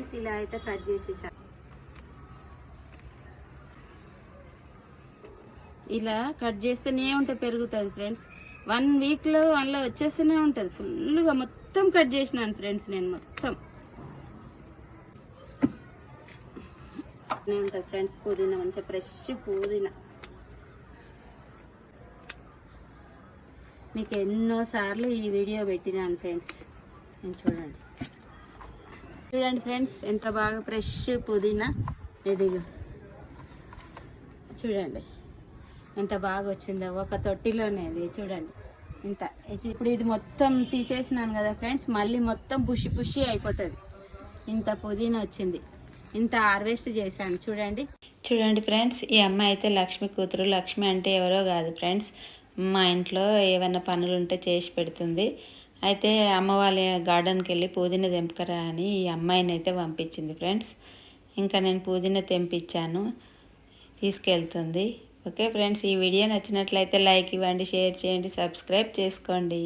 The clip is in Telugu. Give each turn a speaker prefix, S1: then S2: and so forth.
S1: ఫ్రెండ్స్ ఇలా అయితే కట్ చేసేసాను. ఇలా కట్ చేస్తేనే ఉంటే పెరుగుతుంది ఫ్రెండ్స్. 1 వీక్లో అందులో వచ్చేస్తూనే ఉంటుంది. ఫుల్గా మొత్తం కట్ చేసినాను ఫ్రెండ్స్. నేను మొత్తం ఉంటుంది ఫ్రెండ్స్. పుదీనా మంచిగా ఫ్రెష్ పుదీనా. మీకు ఎన్నోసార్లు ఈ వీడియో పెట్టినాను ఫ్రెండ్స్. నేను చూడండి ఫ్రెండ్స్ ఎంత బాగా ఫ్రెష్ పుదీనా. ఇదిగో చూడండి ఎంత బాగా వచ్చిందో. ఒక తొట్టిలోనే ఇది చూడండి ఇంత. ఇప్పుడు ఇది మొత్తం తీసేసినాను కదా ఫ్రెండ్స్, మళ్ళీ మొత్తం పుషి అయిపోతుంది. ఇంత పుదీనా వచ్చింది. ఇంత హార్వెస్ట్ చేశాను చూడండి ఫ్రెండ్స్. ఈ అమ్మాయి అయితే లక్ష్మి కూతురు. లక్ష్మి అంటే ఎవరో కాదు ఫ్రెండ్స్, మా ఇంట్లో ఏమైనా పనులు ఉంటే చేసి పెడుతుంది. అయితే అమ్మ వాళ్ళ గార్డెన్కి వెళ్ళి పుదీనా తెంపుకరా అని ఈ అమ్మాయిని అయితే పంపించింది ఫ్రెండ్స్. ఇంకా నేను పుదీనా తెంపించాను, తీసుకెళ్తుంది. ఓకే ఫ్రెండ్స్, ఈ వీడియో నచ్చినట్లయితే లైక్ ఇవ్వండి, షేర్ చేయండి, సబ్స్క్రైబ్ చేసుకోండి.